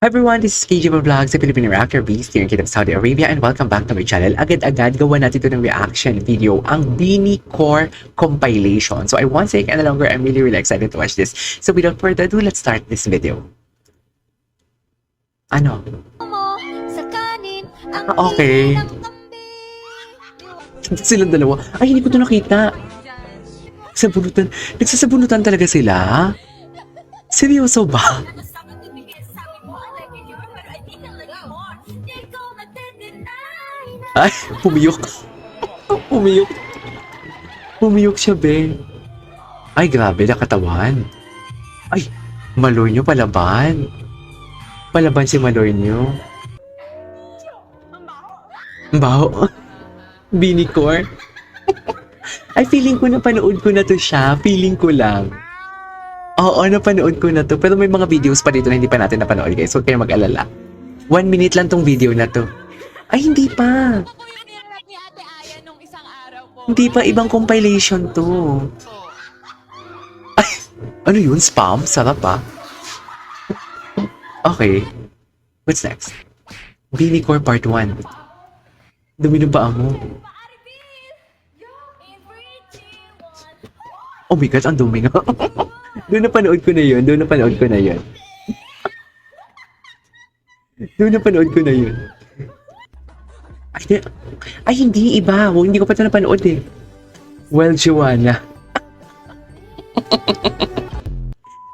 Hi everyone, this is KJ Vlogs, a Filipino reactor based here in Kingdom, Saudi Arabia, and welcome back to my channel. Agad-agad gawa natin ito ng reaction video, ang Beanie Core compilation. So I won't say any longer, I'm really excited to watch this. So without further ado, let's start this video. Ano? Okay. Silang dalawa. Ay, hindi ko ito nakita. Sabunutan. Nagsasabunutan talaga sila? Seryoso ba? Ay, pumiyok. Pumiyok. Pumiyok siya, be. Ay, grabe, nakatawan. Ay, Maloy nyo palaban. Palaban si Maloy nyo. Ang baho. Beanie Core. Ay, feeling ko napanood ko na to siya. Feeling ko lang. Oo, napanood ko na to. Pero may mga videos pa dito na hindi pa natin napanood, guys. Huwag kayong mag-alala. 1 minute lang tong video na to. Ay, hindi pa. Hindi pa, ibang compilation to. Ay, ano yun? Spam? Sarap ah. Okay. What's next? Beanie Core Part 1. Dumi ng paa mo. Oh my God, ang dumi nga. Doon napanood ko na yun. Doon napanood ko na yun. Doon napanood ko na yun. Ay, hindi, iba. Hindi ko pa ito napanood eh. Well, Joanna.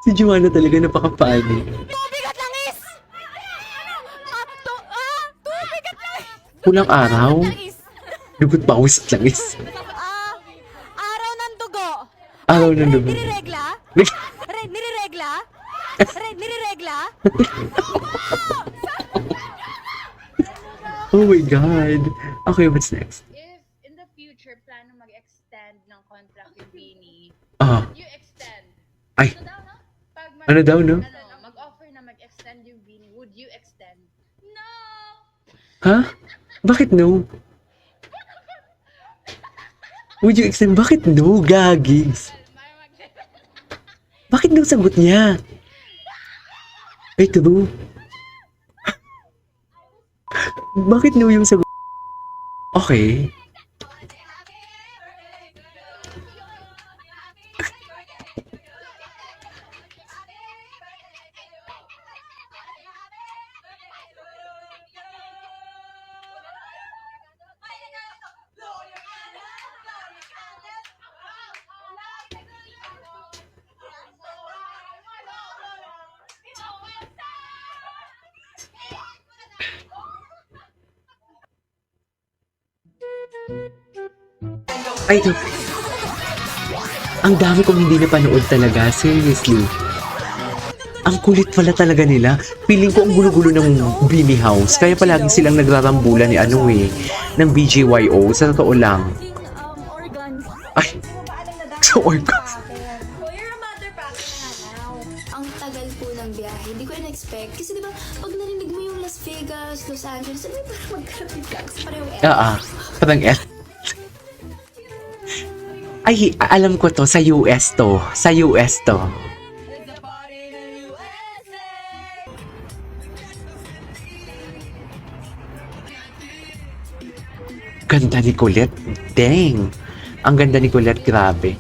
Si Joanna talaga napaka-funny. Tubigat langis! Tubigat langis! Pulang araw. Dugot pawis at langis. Araw ng dugo. Araw ng dugo. Nireregla? Nireregla? Nireregla? Oh my God. Okay, what's next? If in the future plano mag-extend ng contract yung Beanie, Ah, you extend. ay, Ano daw, no? Pag ano daw, no? mag-offer na mag-extend yung Beanie, would you extend? No! Ha? Bakit no? Would you extend? Bakit no, gagis? Bakit no sagot niya? Ay, true. Bakit no yung sagot? Okay. Ay, ito. Ang dami kong hindi napanood talaga. Seriously. Ang kulit pala talaga nila. Feeling ko ang gulo-gulo ng Beanie House. Kaya palagi silang nagrarambulan ni ano eh. Ng BGYO. Sa totoo lang. Ay. Sa organs. Ang tagal po ng biyahe. Hindi ko in-expect. Kasi diba, pag narinig mo yung Las Vegas, Los Angeles, sabi parang magkarapit ka kasi parang Parang Ay, alam ko to. Sa US to. Sa US to. Ganda ni Colette. Dang. Ang ganda ni Colette. Grabe.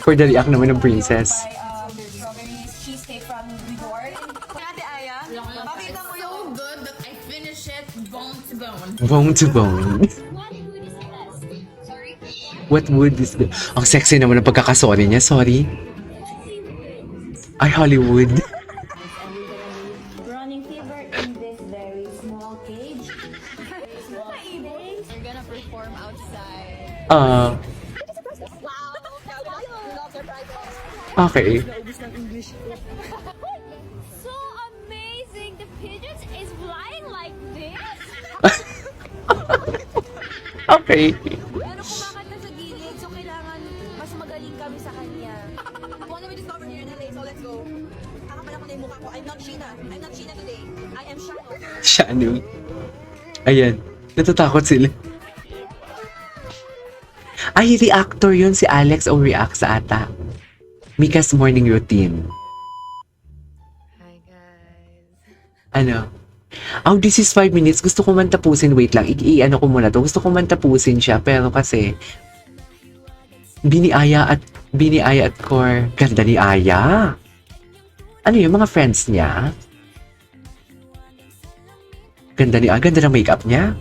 For the react naman ng princess. Cheesecake from New York. Ate Aya, pakita mo yung good that I finish it bone to bone. Bone to bone. What wood is the... Ang sexy naman ng pagkakasorry niya. Sorry. Ay, Hollywood. running fever in this very small cage. I'm gonna perform outside. Okay. so amazing. The pigeons is flying like this. Okay. Pero kung bakit nasa gilid, so kailangan mas magaling kami sa kanya. One we discovered here in LA, so let's go. Kakapala ko na yung mukha ko. I'm not Sheena. I'm not Sheena today. I am Shano. Shanu. Ayan. Natatakot sila. Ay, reactor yun si Alex o react sa ata. Mika's morning routine. Hi, guys. Ano? Oh, this is 5 minutes. Gusto ko man tapusin. Wait lang. I-ano ko muna to. Gusto ko man tapusin siya. Pero kasi, Bini Aya at Core. Ganda ni Aya. Ano yung mga friends niya? Ganda ni Aya. Ganda ng makeup niya.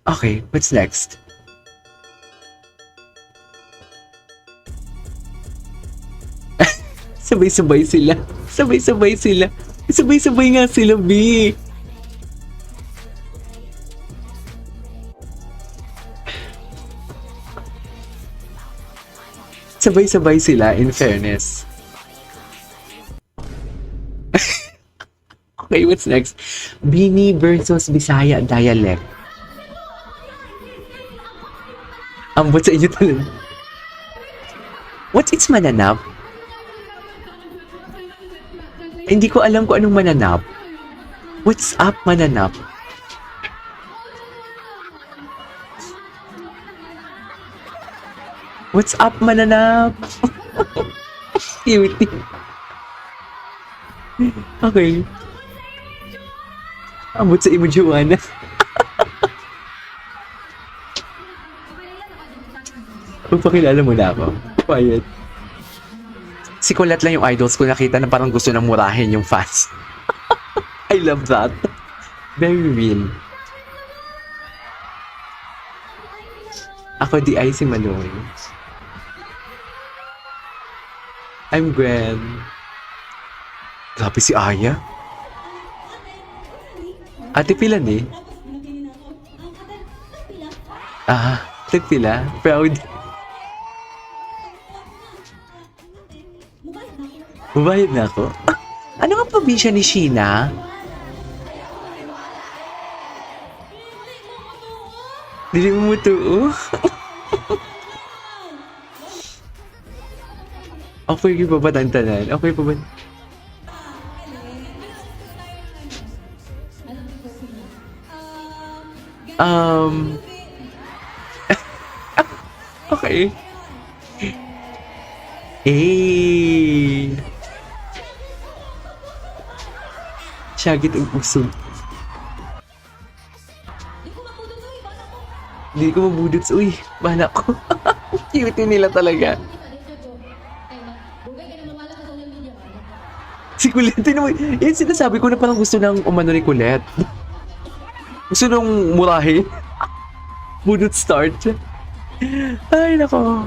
Okay, what's next? Sabay-sabay sila. Sabay-sabay sila. Sabay-sabay nga sila, B. Sabay-sabay sila, in fairness. Okay, what's next? Bini versus Bisaya dialect. Ambot sa inyo talaga. What's its mananap? Hindi ko alam kung anong mananap. What's up, mananap? What's up, mananap? Cutie. Okay. Ambot sa imo, Joanna. Magpakilala mo na ako. Quiet. Si Colette lang yung idols ko, nakita na parang gusto nang murahin yung fans. I love that. Very real. Ako di ay si Maloy. I'm Gwen. Grabe si Aya. Ate Pila ni? Ah, Ate Pila. Proud. Babayad na ako. Ano ang probinsya ni Sheena? Dili mo mutuo? Okay pa ba tantanan? Okay pa ba? Okay. Eh. Syagit ang usog. Hindi ko mabudot sa uy. Bahala ko. Cute nila talaga. Si Colette naman. Yan sinasabi ko na parang gusto ng umano ni Colette. Gusto nung murahin. Budot start. Ay, nako.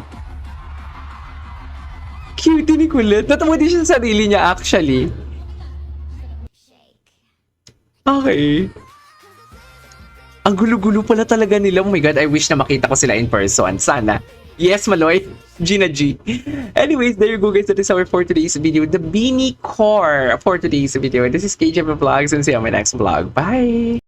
Cute ni Colette. Natawa din siya sa sarili niya actually. Okay. Ang gulo-gulo pala talaga nila. Oh my God, I wish na makita ko sila in person. Sana. Yes, Maloy. Gina G. Anyways, there you go guys. That is our for today's video. The Bini Core for today's video. This is KJ Vlogs and see you on my next vlog. Bye!